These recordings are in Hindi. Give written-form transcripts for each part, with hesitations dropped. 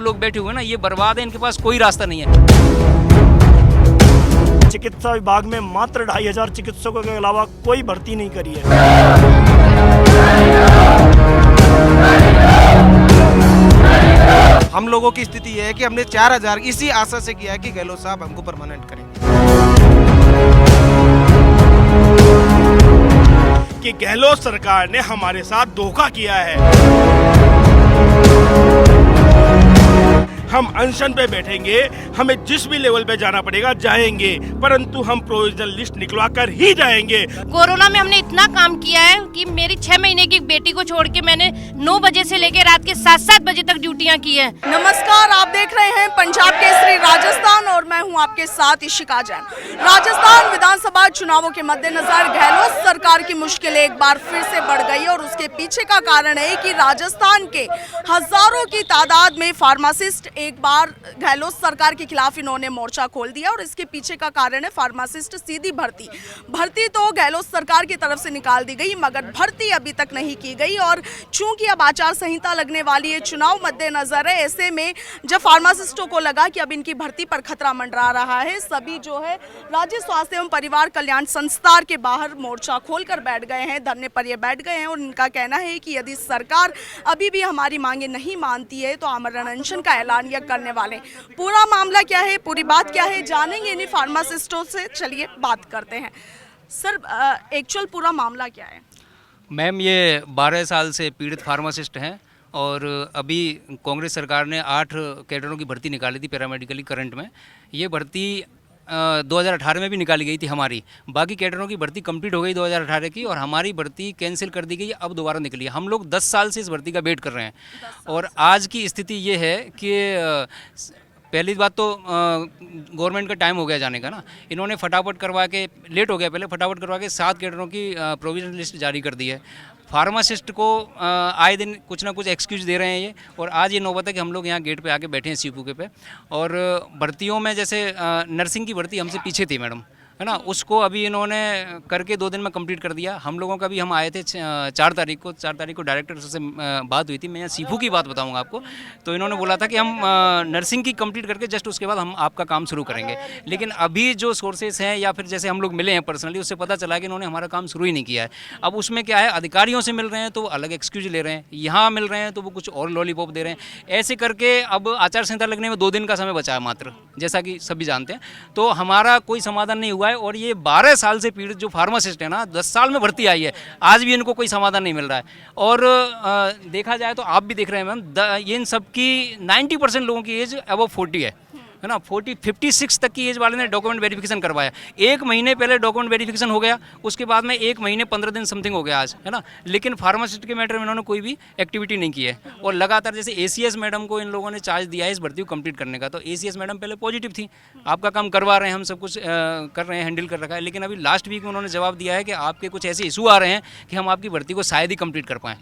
लोग बैठे हुए हैं ना, ये बर्बाद है, इनके पास कोई रास्ता नहीं है। चिकित्सा विभाग में मात्र 2500 चिकित्सकों के अलावा कोई भर्ती नहीं करी है। हम लोगों की स्थिति यह है कि हमने 4000 इसी आशा से किया है कि गहलोत साहब हमको परमानेंट करें, कि गहलोत सरकार ने हमारे साथ धोखा किया है। हम अनशन पे बैठेंगे, हमें जिस भी लेवल पे जाना पड़ेगा जाएंगे, परंतु हम प्रोविजनल लिस्ट निकलवा कर ही जाएंगे। कोरोना में हमने इतना काम किया है कि मेरी 6 महीने की बेटी को छोड़ के मैंने 9 बजे से लेकर रात के 7-7 बजे तक ड्यूटियां की है। नमस्कार, आप देख रहे हैं पंजाब केसरी राजस्थान और मैं हूं आपके साथ इशिका जैन। राजस्थान विधानसभा चुनावों के मद्देनजर गहलोत सरकार की मुश्किलें एक बार फिर से बढ़ गई और उसके पीछे का कारण है कि राजस्थान के हजारों की तादाद में फार्मासिस्ट एक बार गहलोत सरकार के खिलाफ इन्होंने मोर्चा खोल दिया और इसके पीछे का कारण है फार्मासिस्ट सीधी भर्ती तो गहलोत सरकार की तरफ से निकाल दी गई, मगर भर्ती अभी तक नहीं की गई। और चूंकि अब आचार संहिता लगने वाली है, चुनाव मद्देनजर है, ऐसे में जब फार्मासिस्टों को लगा कि अब इनकी भर्ती पर खतरा मंडरा रहा है, सभी जो है राज्य स्वास्थ्य एवं परिवार कल्याण संस्थान के बाहर मोर्चा खोलकर बैठ गए हैं, धरने पर ये बैठ गए हैं और इनका कहना है कि यदि सरकार अभी भी हमारी मांगे नहीं मानती है तो आमरण अनशन का ऐलान यह करने वाले। पूरा मामला क्या है, पूरी बात क्या है, जानेंगे इन्हीं फार्मासिस्टों से। चलिए बात करते हैं। सर, एक्चुअल पूरा मामला क्या है? मैम, ये 12 साल से पीड़ित फार्मासिस्ट हैं और अभी कांग्रेस सरकार ने 8 कैडरों की भर्ती निकाली थी पैरामेडिकली करंट में। ये भर्ती 2018 में भी निकाली गई थी हमारी, बाकी कैडरों की भर्ती कंप्लीट हो गई 2018 की और हमारी भर्ती कैंसिल कर दी गई, अब दोबारा निकली है। हम लोग 10 साल से इस भर्ती का वेट कर रहे हैं और आज की स्थिति ये है कि पहली बात तो गवर्नमेंट का टाइम हो गया जाने का ना, इन्होंने फटाफट करवा के, लेट हो गया पहले, फटाफट करवा के 7 कैडरों की प्रोविजनल लिस्ट जारी कर दी है। फार्मासिस्ट को आए दिन कुछ ना कुछ एक्सक्यूज दे रहे हैं ये, और आज ये नौबत है कि हम लोग यहाँ गेट पे आके बैठे हैं सीपू पे। और भर्तियों में जैसे नर्सिंग की भर्ती हमसे पीछे थी मैडम, है ना, उसको अभी इन्होंने करके 2 दिन में कंप्लीट कर दिया। हम लोगों का भी, हम आए थे 4 तारीख को डायरेक्टर से बात हुई थी। मैं यहाँ सीफू की बात बताऊंगा आपको, तो इन्होंने बोला था कि हम नर्सिंग की कंप्लीट करके जस्ट उसके बाद हम आपका काम शुरू करेंगे। लेकिन अभी जो सोर्सेस हैं या फिर जैसे हम लोग मिले हैं पर्सनली, उससे पता चला कि इन्होंने हमारा काम शुरू ही नहीं किया है। अब उसमें क्या है, अधिकारियों से मिल रहे हैं तो वो अलग एक्सक्यूज ले रहे हैं, यहाँ मिल रहे हैं तो वो कुछ और लॉलीपॉप दे रहे हैं। ऐसे करके अब आचार संहिता लगने में 2 दिन का समय बचा है मात्र, जैसा कि सभी जानते हैं। तो हमारा कोई समाधान नहीं हुआ है और ये 12 साल से पीड़ित जो फार्मासिस्ट है ना, 10 साल में भर्ती आई है, आज भी इनको कोई समाधान नहीं मिल रहा है। और देखा जाए तो आप भी देख रहे हैं मैम, ये इन सबकी 90% लोगों की एज अबव 40 है ना, 56 तक की एज वाले ने डॉक्यूमेंट वेरिफिकेशन करवाया। 1 महीने पहले डॉक्यूमेंट वेरिफिकेशन हो गया, उसके बाद में 1 महीने 15 दिन समथिंग हो गया आज, है ना। लेकिन फार्मासिस्ट के मैटर में इन्होंने कोई भी एक्टिविटी नहीं की है। और लगातार जैसे ACS मैडम को इन लोगों ने चार्ज दिया है इस भर्ती को कंप्लीट करने का, तो ACS मैडम पहले पॉजिटिव थी, आपका काम करवा रहे हैं, हम सब कुछ कर रहे हैं, हैंडल कर रखा है। लेकिन अभी लास्ट वीक में उन्होंने जवाब दिया है कि आपके कुछ ऐसे इशू आ रहे हैं कि हम आपकी भर्ती को शायद ही कंप्लीट कर पाएँ।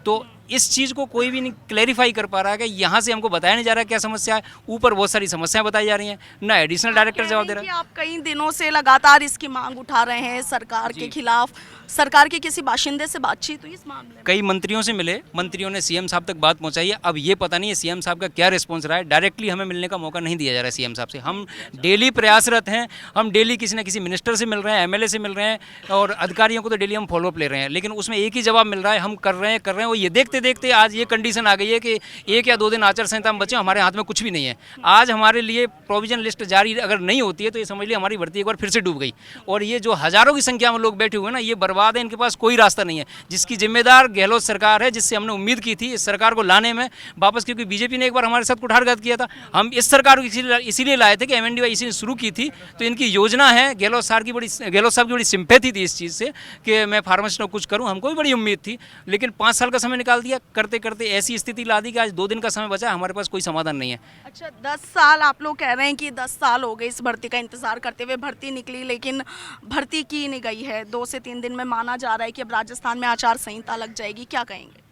तो इस चीज़ को कोई भी नहीं क्लैरिफाई कर पा रहा है कि यहाँ से हमको बताया नहीं जा रहा है क्या समस्या है, ऊपर बहुत सारी समस्याएं बताई जा रही हैं, ना एडिशनल डायरेक्टर जवाब दे रहा है। आप कई दिनों से लगातार इसकी मांग उठा रहे हैं सरकार के खिलाफ, सरकार के किसी बाशिंदे से बातचीत हुई इस मामले में? कई मंत्रियों से मिले, मंत्रियों ने CM साहब तक बात पहुंचाई है। अब ये पता नहीं है CM साहब का क्या रिस्पॉन्स रहा है, डायरेक्टली हमें मिलने का मौका नहीं दिया जा रहा है CM साहब से। हम डेली प्रयासरत हैं, हम डेली किसी न किसी मिनिस्टर से मिल रहे हैं, MLA से मिल रहे हैं और अधिकारियों को तो डेली हम फॉलोअप ले रहे हैं, लेकिन उसमें एक ही जवाब मिल रहा है, हम कर रहे हैं। और ये देखते देखते आज ये कंडीशन आ गई है कि 1 या 2 दिन आचार संहिता में बचे, हमारे हाथ में कुछ भी नहीं है। आज हमारे लिए प्रोविजन लिस्ट जारी अगर नहीं होती है तो ये समझ लीजिए हमारी भर्ती एक बार फिर से डूब गई। और ये जो हज़ारों की संख्या में लोग बैठे हुए हैं ना, ये बर्बाद है, इनके पास कोई रास्ता नहीं है। जिसकी जिम्मेदार गहलोत सरकार है, जिससे हमने उम्मीद की थी इस सरकार को लाने में वापस, क्योंकि बीजेपी ने एक बार हमारे साथ कुठारघात किया था। हम इस सरकार को इसीलिए लाए थे कि MNDY इसी ने शुरू की थी, तो इनकी योजना है। गहलोत साहब की बड़ी सिंपैथी थी इस चीज़ से कि मैं फार्मासिस्ट को कुछ करूँ, हमको भी बड़ी उम्मीद थी। लेकिन 5 साल का समय निकाल दिया, करते करते ऐसी स्थिति ला दी कि आज 2 दिन का समय बचा, हमारे पास कोई समाधान नहीं है। अच्छा, 10 साल आप लोग कह रहे हैं कि 10 साल हो गए इस भर्ती का इंतजार करते हुए, भर्ती निकली लेकिन भर्ती की नहीं गई है। 2 से 3 दिन में माना जा रहा है कि अब राजस्थान में आचार संहिता लग जाएगी, क्या कहेंगे?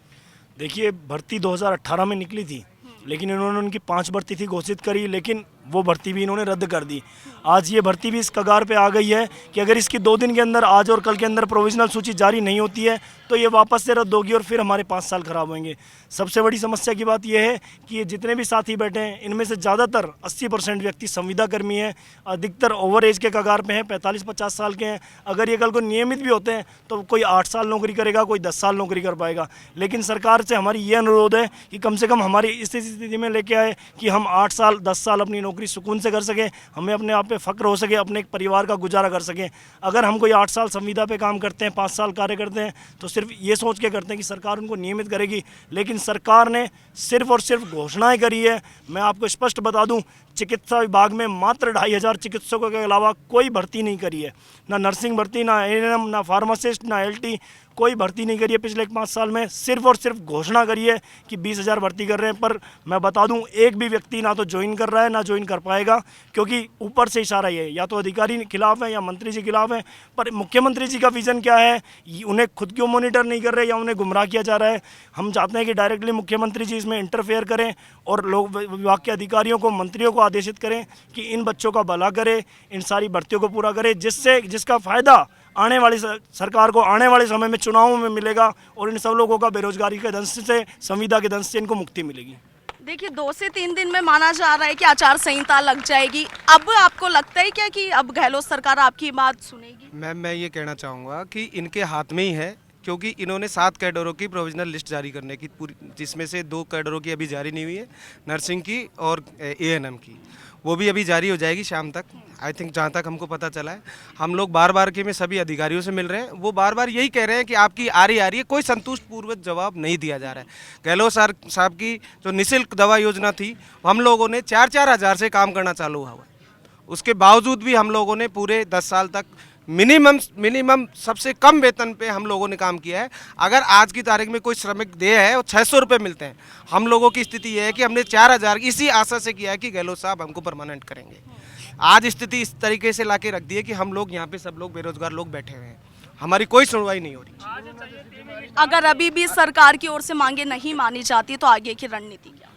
देखिए, भर्ती 2018 में निकली थी, लेकिन इन्होंने उनकी 5 भर्ती थी घोषित करी, लेकिन वो भर्ती भी इन्होंने रद्द कर दी। आज ये भर्ती भी इस कगार पे आ गई है कि अगर इसकी 2 दिन के अंदर, आज और कल के अंदर प्रोविजनल सूची जारी नहीं होती है तो ये वापस से रद्द होगी और फिर हमारे 5 साल खराब होंगे। सबसे बड़ी समस्या की बात यह है कि ये जितने भी साथी बैठे हैं इनमें से ज़्यादातर 80% व्यक्ति संविदा कर्मी हैं, अधिकतर ओवर एज के कगार पे हैं, 45-50 साल के हैं। अगर ये कल को नियमित भी होते हैं तो कोई 8 साल नौकरी करेगा, कोई 10 साल नौकरी कर पाएगा। लेकिन सरकार से हमारी ये अनुरोध है कि कम से कम हमारी इस स्थिति में लेके आए कि हम 8 साल 10 साल अपनी नौकरी सुकून से कर सकें, हमें अपने आप पे फ़ख्र हो सके, अपने एक परिवार का गुजारा कर सकें। अगर हम कोई 8 साल संविदा पे काम करते हैं, 5 साल कार्य करते हैं तो सिर्फ ये सोच के करते हैं कि सरकार उनको नियमित करेगी, लेकिन सरकार ने सिर्फ और सिर्फ घोषणाएं करी है। मैं आपको स्पष्ट बता दूं, चिकित्सा विभाग में मात्र 2500 चिकित्सकों के अलावा कोई भर्ती नहीं करी है। ना नर्सिंग भर्ती, ना एएनएम, ना फार्मासिस्ट, ना एलटी, कोई भर्ती नहीं करी है पिछले 5 साल में। सिर्फ और सिर्फ घोषणा करी है कि 20,000 भर्ती कर रहे हैं, पर मैं बता दूं एक भी व्यक्ति ना तो ज्वाइन कर रहा है, ना ज्वाइन कर पाएगा, क्योंकि ऊपर से इशारा ये है, या तो अधिकारी खिलाफ है या मंत्री जी खिलाफ है। पर मुख्यमंत्री जी का विजन क्या है, उन्हें खुद क्यों मॉनिटर नहीं कर रहे या उन्हें गुमराह किया जा रहा है। हम चाहते हैं कि डायरेक्टली मुख्यमंत्री जी इसमें इंटरफेयर करें और लोग विभाग के अधिकारियों को, मंत्रियों को आदेशित करें कि इन बच्चों का भला करे, इन सारी भर्तियों को पूरा करे, जिसका फ़ायदा आने वाली सरकार को आने वाले समय में चुनावों में मिलेगा और इन सब लोगों का बेरोजगारी के दंश से, संविदा के दंश से इनको मुक्ति मिलेगी। देखिए 2 से 3 दिन में माना जा रहा है कि आचार संहिता लग जाएगी। अब आपको लगता है क्या कि अब गहलोत सरकार आपकी बात सुनेगी? मैम, मैं ये कहना चाहूँगा कि इनके हाथ में ही है, क्योंकि इन्होंने 7 कैडरों की प्रोविजनल लिस्ट जारी करने की पूरी, जिसमें से 2 कैडरों की अभी जारी नहीं हुई है, नर्सिंग की और एएनएम की। वो भी अभी जारी हो जाएगी शाम तक, आई थिंक, जहाँ तक हमको पता चला है। हम लोग बार के में सभी अधिकारियों से मिल रहे हैं, वो बार यही कह रहे हैं कि आपकी आ रही है, कोई संतुष्टपूर्वक जवाब नहीं दिया जा रहा है। गहलोत साहब की जो निःशुल्क दवा योजना थी, हम लोगों ने 4-4 हज़ार से काम करना चालू हुआ, उसके बावजूद भी हम लोगों ने पूरे 10 साल तक मिनिमम सबसे कम वेतन पे हम लोगों ने काम किया है। अगर आज की तारीख में कोई श्रमिक देय है और 600 रुपये मिलते हैं, हम लोगों की स्थिति ये है कि हमने 4,000 इसी आशा से किया है कि गहलोत साहब हमको परमानेंट करेंगे। आज स्थिति इस तरीके से लाके रख दी है कि हम लोग यहाँ पे सब लोग बेरोजगार लोग बैठे हुए हैं, हमारी कोई सुनवाई नहीं हो रही। अगर अभी भी सरकार की ओर से मांगे नहीं मानी जाती तो आगे की रणनीति क्या?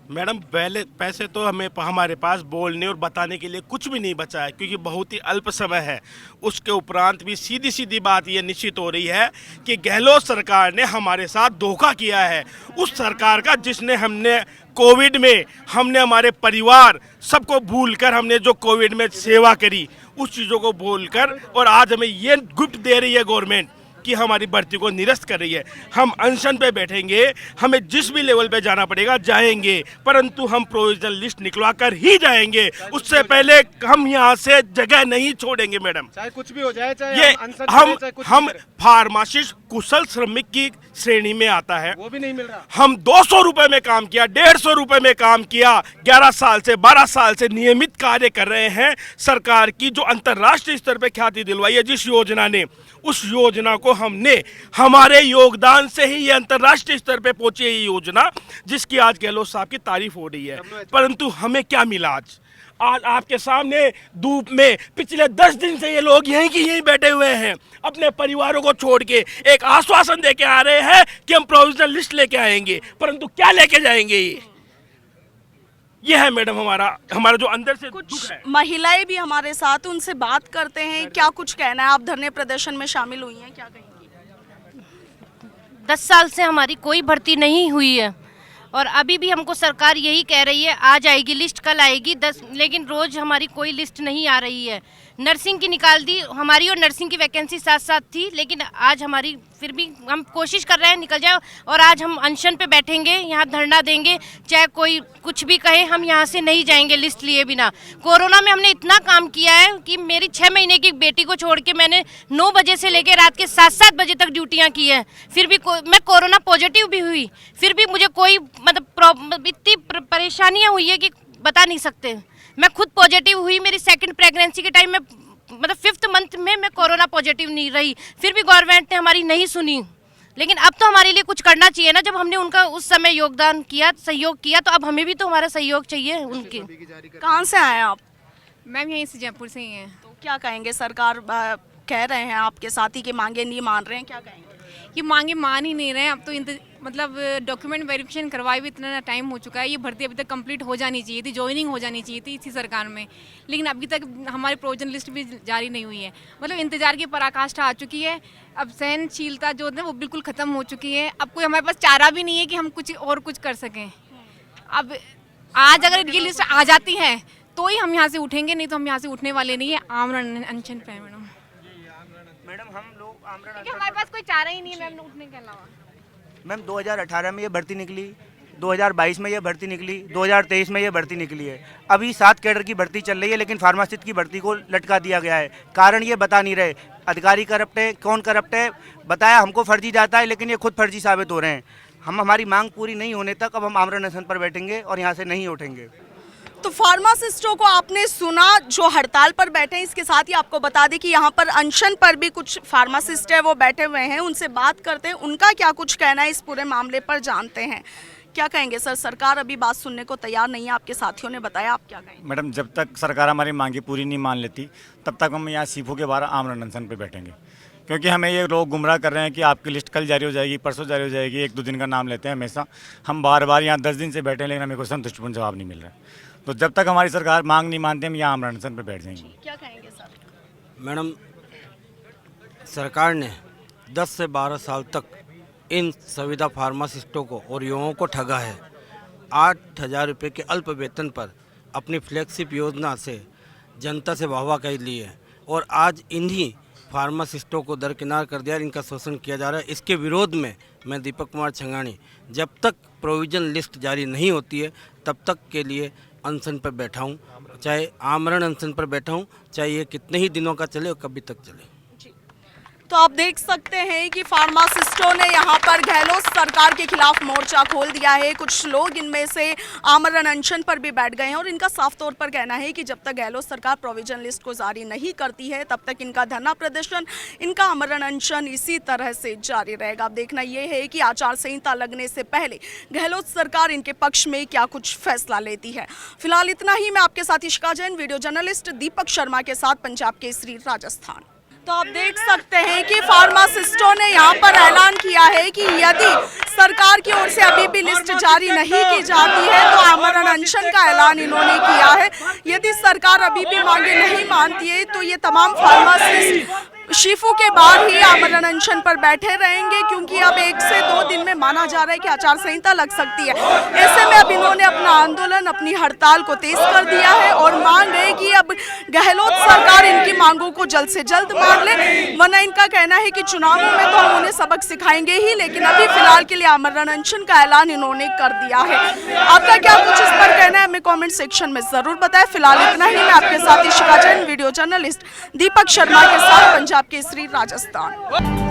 मैडम, पहले पैसे तो हमारे पास बोलने और बताने के लिए कुछ भी नहीं बचा है, क्योंकि बहुत ही अल्प समय है। उसके उपरांत भी सीधी सीधी बात ये निश्चित हो रही है कि गहलोत सरकार ने हमारे साथ धोखा किया है। उस सरकार का जिसने हमने कोविड में हमने हमारे परिवार सबको भूलकर हमने जो कोविड में सेवा करी, उस चीज़ों को भूलकर, और आज हमें ये गिफ्ट दे रही है गवर्नमेंट कि हमारी भर्ती को निरस्त कर रही है। हम अनशन पे बैठेंगे, हमें जिस भी लेवल पे जाना पड़ेगा जाएंगे, परंतु हम प्रोविजनल लिस्ट निकलवा कर ही जाएंगे। उससे पहले हम यहाँ से जगह नहीं छोड़ेंगे मैडम, चाहे कुछ भी हो जाए, चाहे ये हम करें। फार्मासिस्ट कुशल श्रमिक की श्रेणी में आता है, वो भी नहीं मिल रहा। हम 200 रुपए में काम किया, 150 रुपए में काम किया, 11 साल से 12 साल से नियमित कार्य कर रहे हैं। सरकार की जो अंतर्राष्ट्रीय स्तर पे ख्याति दिलवाई है जिस योजना ने, उस योजना को हमने हमारे योगदान से ही ये अंतर्राष्ट्रीय स्तर पे पहुंची है ये योजना, जिसकी आज गहलोत साहब की तारीफ हो रही है। परंतु हमें क्या मिला? आज आपके सामने धूप में पिछले 10 दिन से ये लोग यहीं की यहीं बैठे हुए हैं, अपने परिवारों को छोड़ के एक आश्वासन दे के आ रहे हैं कि हम प्रोविजनल लिस्ट लेके आएंगे, परंतु क्या लेके जाएंगे? ये है मैडम हमारा जो अंदर से दुख कुछ है। महिलाएं भी हमारे साथ, उनसे बात करते हैं। क्या कुछ कहना है? आप धरने प्रदर्शन में शामिल हुई हैं, क्या कहेंगी? 10 साल से हमारी कोई भर्ती नहीं हुई है और अभी भी हमको सरकार यही कह रही है आ जाएगी लिस्ट, कल आएगी, लेकिन रोज हमारी कोई लिस्ट नहीं आ रही है। नर्सिंग की निकाल दी हमारी, और नर्सिंग की वैकेंसी साथ साथ थी, लेकिन आज हमारी फिर भी हम कोशिश कर रहे हैं निकल जाए, और आज हम अनशन पे बैठेंगे, यहाँ धरना देंगे, चाहे कोई कुछ भी कहे, हम यहाँ से नहीं जाएंगे लिस्ट लिए बिना। कोरोना में हमने इतना काम किया है कि मेरी 6 महीने की बेटी को छोड़ के मैंने 9 बजे से लेकर रात के 7-7 बजे तक ड्यूटियाँ की हैं। फिर भी मैं कोरोना पॉजिटिव भी हुई, फिर भी मुझे कोई मतलब इतनी परेशानियाँ हुई है कि बता नहीं सकते। मैं खुद पॉजिटिव हुई, मेरी सेकंड प्रेगनेंसी के टाइम में मतलब 5th मंथ में मैं कोरोना पॉजिटिव नहीं रही, फिर भी गवर्नमेंट ने हमारी नहीं सुनी। लेकिन अब तो हमारे लिए कुछ करना चाहिए ना, जब हमने उनका उस समय योगदान किया, सहयोग किया, तो अब हमें भी तो हमारा सहयोग चाहिए उनके। कहाँ से आए आप? मैम यहीं से, जयपुर से ही हैं। तो क्या कहेंगे? सरकार कह रहे हैं आपके साथी की मांगे नहीं मान रहे हैं, क्या कहेंगे? ये मांगे मान ही नहीं रहे हैं। अब तो मतलब डॉक्यूमेंट वेरिफिकेशन करवाए भी इतना टाइम हो चुका है। ये भर्ती अभी तक कंप्लीट हो जानी चाहिए थी, ज्वाइनिंग हो जानी चाहिए थी इसी सरकार में, लेकिन अभी तक हमारी प्रोविजन लिस्ट भी जारी नहीं हुई है। मतलब इंतजार की पराकाष्ठा आ चुकी है। अब सहनशीलता जो है वो बिल्कुल ख़त्म हो चुकी है। अब कोई हमारे पास चारा भी नहीं है कि हम कुछ कर सकें। अब आज अगर ये लिस्ट आ जाती है तो ही हम यहाँ से उठेंगे, नहीं तो हम यहाँ से उठने वाले नहीं है। आमरण अनशन पे मैडम हम लोग आमरण क्योंकि हमारे पास कोई चारा ही नहीं है मैम उठने के अलावा। मैम 2018 में ये भर्ती निकली, 2022 में ये भर्ती निकली, 2023 में ये भर्ती निकली है। अभी 7 कैडर की भर्ती चल रही है, लेकिन फार्मासिस्ट की भर्ती को लटका दिया गया है। कारण ये बता नहीं रहे, अधिकारी करप्ट है, कौन करप्ट है बताया हमको फर्जी जाता है, लेकिन ये खुद फर्जी साबित हो रहे हैं। हमारी मांग पूरी नहीं होने तक अब हम आमरण अनशन पर बैठेंगे और यहाँ से नहीं उठेंगे। तो फार्मासिस्टों को आपने सुना जो हड़ताल पर बैठे हैं। इसके साथ ही आपको बता दें कि यहाँ पर अनशन पर भी कुछ फार्मासिस्ट है वो बैठे हुए हैं, उनसे बात करते हैं, उनका क्या कुछ कहना है इस पूरे मामले पर जानते हैं। क्या कहेंगे सर? सरकार अभी बात सुनने को तैयार नहीं है, आपके साथियों ने बताया, आप क्या कहेंगे? मैडम, जब तक सरकार हमारी मांगे पूरी नहीं मान लेती तब तक हम यहाँ सीफो के बाहर आमरण अनशन पर बैठेंगे, क्योंकि हमें ये लोग गुमराह कर रहे हैं कि आपकी लिस्ट कल जारी हो जाएगी, परसों जारी हो जाएगी। 1-2 दिन का नाम लेते हैं हमेशा। हम बार बार यहाँ 10 दिन से बैठे हैं, लेकिन हमें कोई संतुष्टिपूर्ण जवाब नहीं मिल रहा है। तो जब तक हमारी सरकार मांग नहीं मानती हम यहाँ आमरण अनशन पर बैठ जाएंगे। क्या कहेंगे सर? मैडम, सरकार ने 10 से 12 साल तक इन संविदा फार्मासिस्टों को और युवाओं को ठगा है। 8,000 रुपये के अल्प वेतन पर अपनी फ्लैगशिप योजना से जनता से वाहवाह कर ली है, और आज इन्हीं फार्मासिस्टों को दरकिनार कर दिया, इनका शोषण किया जा रहा है। इसके विरोध में मैं दीपक कुमार छंगानी जब तक प्रोविजन लिस्ट जारी नहीं होती है तब तक के लिए अनशन पर बैठा हूँ, चाहे आमरण अनशन पर बैठा हूँ, चाहे ये कितने ही दिनों का चले और कभी तक चले। तो आप देख सकते हैं कि फार्मासिस्टों ने यहाँ पर गहलोत सरकार के खिलाफ मोर्चा खोल दिया है। कुछ लोग इनमें से आमरण अनशन पर भी बैठ गए हैं और इनका साफ तौर पर कहना है कि जब तक गहलोत सरकार प्रोविजन लिस्ट को जारी नहीं करती है तब तक इनका धरना प्रदर्शन, इनका आमरण अनशन इसी तरह से जारी रहेगा। अब देखना यह है कि आचार संहिता लगने से पहले गहलोत सरकार इनके पक्ष में क्या कुछ फैसला लेती है। फिलहाल इतना ही। मैं आपके साथ इशिका जैन, वीडियो जर्नलिस्ट दीपक शर्मा के साथ, पंजाब केसरी, राजस्थान। तो आप देख सकते हैं कि फार्मासिस्टों ने यहाँ पर ऐलान किया है कि यदि सरकार की ओर से अभी भी लिस्ट जारी नहीं की जाती है तो आमरण अनशन का ऐलान इन्होंने किया है। यदि सरकार अभी भी मांगे नहीं मानती है तो ये तमाम फार्मासिस्ट शिफू के बाहर ही आमरण अनशन पर बैठे रहेंगे, क्योंकि अब 1 से 2 दिन में माना जा रहा है कि आचार संहिता लग सकती है। ऐसे में अब इन्होंने अपना आंदोलन, अपनी हड़ताल को तेज कर दिया है और मांग है कि अब गहलोत सरकार इनकी मांगों को जल्द से जल्द मान ले, वरना इनका कहना है कि चुनावों में तो हम उन्हें सबक सिखाएंगे ही, लेकिन अभी फिलहाल के लिए आमरण अनशन का ऐलान इन्होंने कर दिया है। आपका क्या कुछ इस पर कहना है हमें कॉमेंट सेक्शन में जरूर बताएं। फिलहाल इतना ही। मैं आपके साथ इशिका जैन, वीडियो जर्नलिस्ट दीपक शर्मा के साथ, पंजाब केसरी, राजस्थान।